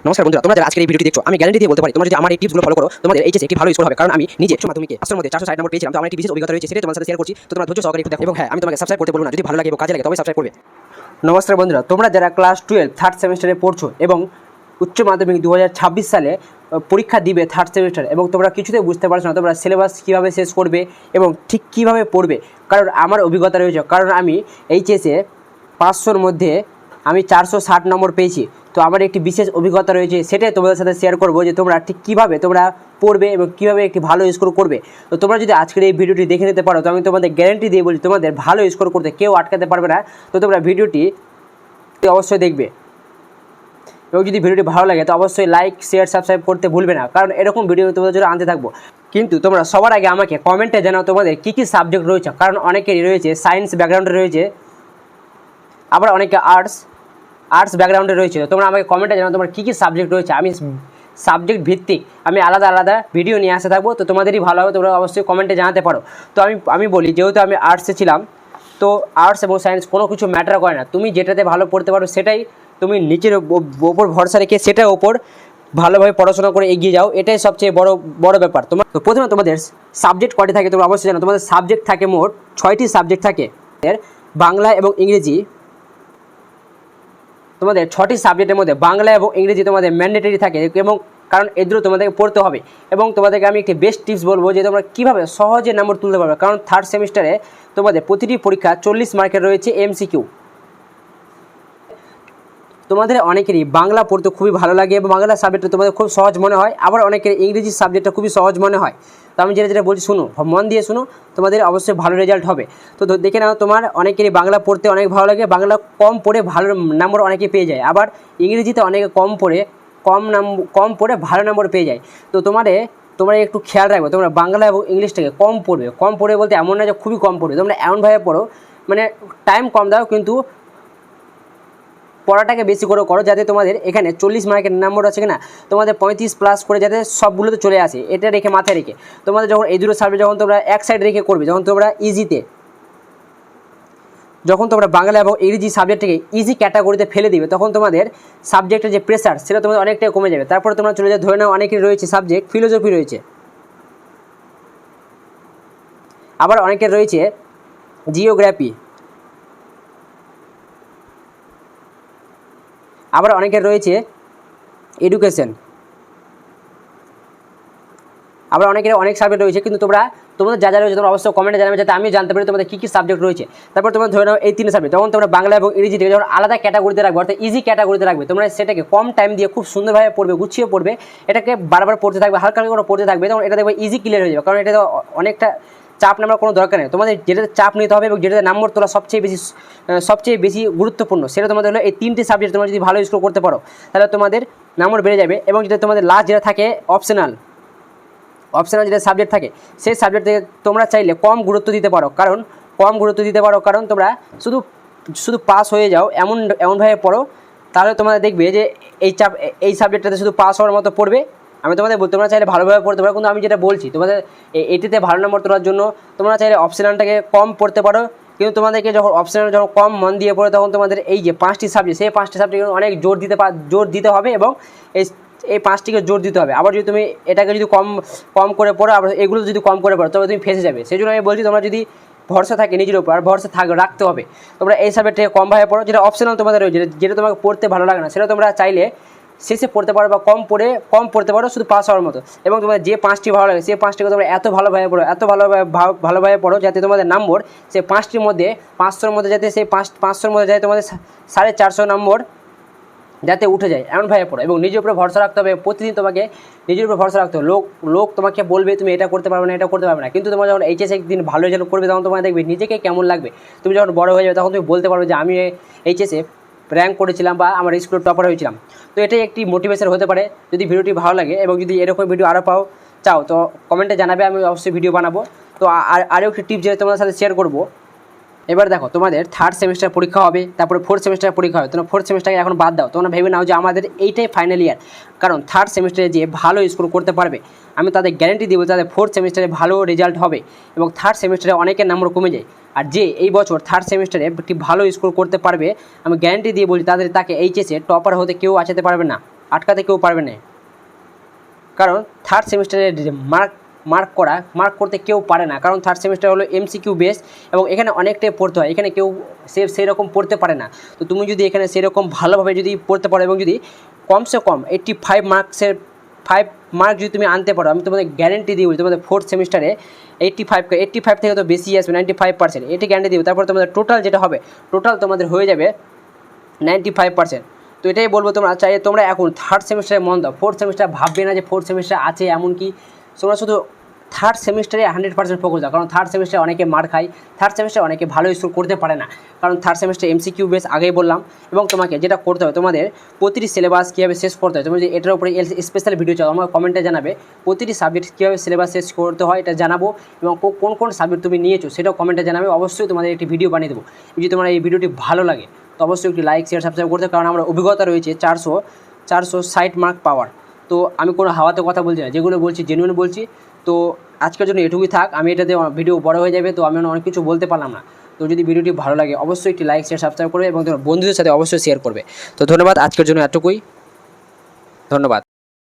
নমস্কার বন্ধুরা, তোমরা যারা আজকের এই ভিডিওটি দেখছো, আমি গ্যারান্টি দিয়ে বলতে পারি তোমরা যদি আমার এই টিপসগুলো ফলো করো তোমাদের এইচএসে একটি ভালো স্কোর হবে। কারণ আমি নিজে উচ্চ মাধ্যমিকে 500 মধ্যে 460 নম্বর পেয়েছিলাম। তো আমার একটি বিশেষ অভিজ্ঞতা রয়েছে, সেটা তোমাদের সাথে শেয়ার করছি। তো তোমরা ধৈর্য সহকারে একটু দেখো। এবং হ্যাঁ, আমি তোমাকে সাবস্ক্রাইব করতে বলবো না, যদি ভালো লাগে এবং কাজে লাগে তবে সাবস্ক্রাইব করবে। নমস্কার বন্ধুরা, তোমরা যারা ক্লাস 12 থার্ড সেমিস্টারে পড়ছো এবং উচ্চ মাধ্যমিক 2026 সালে পরীক্ষা দিবে থার্ড সেমিস্টার, এবং তোমরা কিছুতেই বুঝতে পারছো না তোমরা সিলেবাস কীভাবে শেষ করবে এবং ঠিক কীভাবে পড়বে, কারণ আমার অভিজ্ঞতা রয়েছে। কারণ আমি এইচএসে 500-র মধ্যে আমি 460 নম্বর পেয়েছি। তো আমার একটি বিশেষ অভিজ্ঞতা রয়েছে, সেটাই তোমাদের সাথে শেয়ার করবো যে তোমরা ঠিক কীভাবে তোমরা পড়বে এবং কীভাবে একটি ভালো স্কোর করবে। তো তোমরা যদি আজকের এই ভিডিওটি দেখে নিতে পারো, তো আমি তোমাদের গ্যারান্টি দিয়ে বলি তোমাদের ভালো স্কোর করতে কেউ আটকাতে পারবে না। তো তোমরা ভিডিওটি অবশ্যই দেখবে, এবং যদি ভিডিওটি ভালো লাগে তো অবশ্যই লাইক, শেয়ার, সাবস্ক্রাইব করতে ভুলবে না, কারণ এরকম ভিডিও তোমাদের জন্য আনতে থাকবো। কিন্তু তোমরা সবার আগে আমাকে কমেন্টে জানাও তোমাদের কী কী সাবজেক্ট রয়েছে, কারণ অনেকেরই রয়েছে সায়েন্স ব্যাকগ্রাউন্ডে রয়েছে, আবার অনেকে আর্টস ব্যাকগ্রাউন্ডে রয়েছে। তোমরা আমাকে কমেন্টে জানাও তোমার কী কী সাবজেক্ট রয়েছে। আমি সাবজেক্ট ভিত্তিক আমি আলাদা আলাদা ভিডিও নিয়ে আসতে থাকবো, তো তোমাদেরই ভালো হবে, তোমরা অবশ্যই কমেন্টে জানাতে পারো। তো আমি বলি, যেহেতু আমি আর্টসে ছিলাম, তো আর্টস এবং সায়েন্স কোনো কিছু ম্যাটার করে না, তুমি যেটাতে ভালো পড়তে পারো সেটাই তুমি নিচের ওপর ভরসা রেখে সেটার ওপর ভালোভাবে পড়াশোনা করে এগিয়ে যাও, এটাই সবচেয়ে বড় ব্যাপার। তোমার তো প্রথমে তোমাদের সাবজেক্ট কয়টি থাকে তোমরা অবশ্যই জানো। তোমাদের সাবজেক্ট থাকে মোট 6টি সাবজেক্ট থাকে। বাংলা এবং ইংরেজি, তোমাদের 6টি সাবজেক্টের মধ্যে বাংলা এবং ইংরেজি তোমাদের ম্যান্ডেটরি থাকে, এবং কারণ এগুলো তোমাদেরকে পড়তে হবে। এবং তোমাদেরকে আমি একটি বেস্ট টিপস বলবো যে তোমরা কীভাবে সহজে নম্বর তুলতে পারবে, কারণ থার্ড সেমিস্টারে তোমাদের প্রতিটি পরীক্ষা 40 মার্কের রয়েছে এমসিকিউ। তোমাদের অনেকেরই বাংলা পড়তে খুবই ভালো লাগে এবং বাংলা সাবজেক্টটা তোমাদের খুব সহজ মনে হয়, আবার অনেকের ইংরেজি সাবজেক্টটা খুবই সহজ মনে হয়। তো আমি যেটা বলছি শুনো, মন দিয়ে শুনো, তোমাদের অবশ্যই ভালো রেজাল্ট হবে। তো দেখে নাও, তোমার অনেকেরই বাংলা পড়তে অনেক ভালো লাগে, বাংলা কম পড়ে ভালো নম্বর অনেকে পেয়ে যায়, আবার ইংরেজিতে অনেকে কম পড়ে ভালো নম্বর পেয়ে যায়। তো তোমরা একটু খেয়াল রাখবে, তোমরা বাংলা এবং ইংলিশটাকে কম পড়বে বলতে এমন না যে খুবই কম পড়বে, তোমরা এমনভাবে পড়ো মানে টাইম কম দাও, কিন্তু পড়াটাকে বেশি করো, যাতে তোমাদের এখানে 40 মার্কের নম্বর আছে কিনা তোমাদের 35 প্লাস করে যাতে সবগুলোতে চলে আসে, এটা রেখে মাথায় রেখে তোমাদের যখন এই দুটো সাবজেক্ট যখন তোমরা এক সাইড রেখে করবে, যখন তোমরা বাংলা এবং ইংরেজি সাবজেক্টটাকে ইজি ক্যাটাগরিতে ফেলে দিবে, তখন তোমাদের সাবজেক্টের যে প্রেসার সেটা তোমাদের অনেকটাই কমে যাবে। তারপরে তোমরা চলে যাও, ধরে নাও অনেকের রয়েছে সাবজেক্ট ফিলোসফি রয়েছে, আবার অনেকের রয়েছে জিওগ্রাফি, আবার অনেকের রয়েছে এডুকেশন, আবার অনেক সাবজেক্ট রয়েছে। কিন্তু তোমাদের যা রয়েছে তোমরা অবশ্যই কমেন্টে জানাবে, যাতে আমি জানতে পারি তোমাদের কী কী সাবজেক্ট রয়েছে। তারপর তোমরা ধরে নাও এই 3 সাবজেক্ট যখন তোমরা বাংলা এবং ইংরেজিতে যখন আলাদা ক্যাটাগরিতে রাখবে, অর্থাৎ ইজি ক্যাটাগরিতে রাখবে, তোমরা সেটাকে কম টাইম দিয়ে খুব সুন্দরভাবে পড়বে, গুছিয়ে পড়বে, এটাকে বারবার পড়তে থাকবে, হালকা করে পড়তে থাকবে, তখন এটা দেখবে ইজি ক্লিয়ার হয়ে যাবে। কারণ এটা অনেকটা চাপ নেওয়ার কোনো দরকার নেই, তোমাদের যেটাতে চাপ নিতে হবে এবং যেটাতে নম্বর তোলা সবচেয়ে বেশি গুরুত্বপূর্ণ, সেটা তোমাদের হলো এই 3টি সাবজেক্ট। তোমরা যদি ভালো স্কোর করতে পারো তাহলে তোমাদের নম্বর বেড়ে যাবে। এবং যেটা তোমাদের লাস্ট যেটা থাকে অপশনাল যেটা সাবজেক্ট থাকে, সেই সাবজেক্ট থেকে তোমরা চাইলে কম গুরুত্ব দিতে পারো, কারণ তোমরা শুধু পাস হয়ে যাও এমনভাবে পড়ো, তাহলে তোমরা দেখবে যে এই সাবজেক্টটাতে শুধু পাস হওয়ার মতো পড়বে। আমি তোমাদের বলতে, তোমরা চাইলে ভালোভাবে পড়তে পারো, কিন্তু আমি যেটা বলছি তোমাদের এটিতে ভালো নম্বর তোলার জন্য তোমরা চাইলে অপশনালটাকে কম পড়তে পারো। কিন্তু তোমাদেরকে যখন অপশনাল যখন কম মন দিয়ে পড়ো, তখন তোমাদের এই যে 5টি সাবজেক্ট, সেই 5টি সাবজেক্ট অনেক জোর দিতে হবে, এবং এই 5টিকে জোর দিতে হবে। আবার যদি তুমি এটাকে যদি কম করে পড়ো, আবার এগুলো যদি কম করে পড়ো, তবে তুমি ফেঁসে যাবে। সেই জন্য আমি বলছি, তোমরা যদি ভরসা থাকে নিজের উপর, আর ভরসা রাখতে হবে, তোমরা এই সাবজেক্টটাকে কমভাবে পড়ো। যেটা অপশনাল তোমাদের রয়েছে, যেটা তোমাকে পড়তে ভালো লাগে না, সেটা তোমরা চাইলে শেষে পড়তে পারো, বা কম পড়তে পারো, শুধু পাস হওয়ার মতো। এবং তোমাদের যে 5টি ভালো লাগে, সেই 5টিকে তোমরা এত ভালোভাবে পড়ো, যাতে তোমাদের নম্বর সেই 5টির মধ্যে 500-র মধ্যে যাতে সেই 500-র মধ্যে যাতে তোমাদের 450 নম্বর যাতে উঠে যায়, এমনভাবে পড়ো। এবং নিজের উপরে ভরসা রাখতে হবে, প্রতিদিন তোমাকে নিজের উপরে ভরসা রাখতে হবে। লোক তোমাকে বলবে তুমি এটা করতে পারবে না, কিন্তু তোমার যখন এইচএস একদিন ভালো রেজাল্ট করবে, তখন তোমার দেখবে নিজেকে কেমন লাগবে। তুমি যখন বড় হয়ে যাবে, তখন তুমি বলতে পারবে যে আমি এইচএসে র্যাঙ্ক করেছিলাম বা আমার স্কুলের টপার হয়েছিলাম। তো এটাই একটি মোটিভেশন হতে পারে। যদি ভিডিওটি ভালো লাগে এবং যদি এরকম ভিডিও আরও চাও, তো কমেন্টে জানাবে, আমি অবশ্যই ভিডিও বানাবো। তো আরও একটি টিপ যেটা তোমাদের সাথে শেয়ার করবো। এবার দেখো, তোমাদের থার্ড সেমিস্টার পরীক্ষা হবে, তারপরে ফোর্থ সেমিস্টার পরীক্ষা হবে। তোমরা ফোর্থ সেমিস্টারকে এখন বাদ দাও, তোমরা ভেবে নাও যে আমাদের এইটাই ফাইনাল ইয়ার। কারণ থার্ড সেমিস্টারে যে ভালো স্কোর করতে পারবে, আমি তাদের গ্যারান্টি দিব তাদের ফোর্থ সেমিস্টারে ভালো রেজাল্ট হবে, এবং থার্ড সেমিস্টারে অনেকের নম্বর কমে যায়। আর যে এই বছর থার্ড সেমিস্টারে একটি ভালো স্কোর করতে পারবে, আমি গ্যারান্টি দিয়ে বলি তাকে এইচএসে টপার হতে কেউ আঁচাতে পারবে না। আটকাতে কেউ পারবে না, কারণ থার্ড সেমিস্টারে মার্ক করতে কেউ পারে না, কারণ থার্ড সেমিস্টার হলো এমসিকিউ বেস এবং এখানে অনেকটাই পড়তে হয়, এখানে কেউ সেরকম পড়তে পারে না। তো তুমি যদি এখানে সেরকম ভালোভাবে যদি পড়তে পারো এবং যদি কমসে কম 85 মার্কসের 5 মার্ক যদি তুমি আনতে পারো, আমি তোমাদের গ্যারেন্টি দিই তোমাদের ফোর্থ সেমিস্টারে 85 থেকে তো বেশি আসবে, 95%, এটি গ্যারেন্টি দিব। তারপর তোমাদের টোটাল যেটা হবে, টোটাল তোমাদের হয়ে যাবে 95%। তো এটাই বলবো, তোমরা চাইলে তোমরা এখন থার্ড সেমিস্টারে মন দাও, ফোর্থ সেমিস্টার ভাববে না যে ফোর্থ সেমিস্টার আছে, এমনকি তোমরা শুধু থার্ড সেমিস্টারে 100% ফোকাস দাও, কারণ থার্ড সেমিস্টারে অনেকে মার খায়, থার্ড সেমিস্টারে অনেকে ভালো স্কোর করতে পারে না, কারণ থার্ড সেমিস্টার এমসিকিউ বেস আগেই বললাম। এবং তোমাকে যেটা করতে হবে, তোমাদের প্রতিটি সিলেবাস কীভাবে শেষ করতে হয়, তুমি যদি এটার উপরে স্পেশাল ভিডিও চাও আমার কমেন্টে জানাবে, প্রতিটি সাবজেক্ট কীভাবে সিলেবাস শেষ করতে হয় এটা জানাবো, এবং কোন কোন সাবজেক্ট তুমি নিয়েছো সেটাও কমেন্টে জানাবে। অবশ্যই তোমাদের একটি ভিডিও বানিয়ে দেবো। যদি তোমার এই ভিডিওটি ভালো লাগে তো অবশ্যই একটি লাইক শেয়ার সাবস্ক্রাইব করতে, কারণ আমার অভিজ্ঞতা রয়েছে 460 মার্ক পাওয়ার। তো আমি কোনো হাওয়াতে কথা বলছি না, যেগুলো বলছি জেনুইন বলছি। তো আজকের জন্য এটুকুই থাক, আমি এটাতে ভিডিও বড় হয়ে যাবে, তো আমি অনেক কিছু বলতে পারলাম না। তো যদি ভিডিওটি ভালো লাগে অবশ্যই একটি লাইক শেয়ার সাবস্ক্রাইব করবে এবং তোমার বন্ধুদের সাথে অবশ্যই শেয়ার করবে। তো ধন্যবাদ, আজকের জন্য এটুকুই, ধন্যবাদ।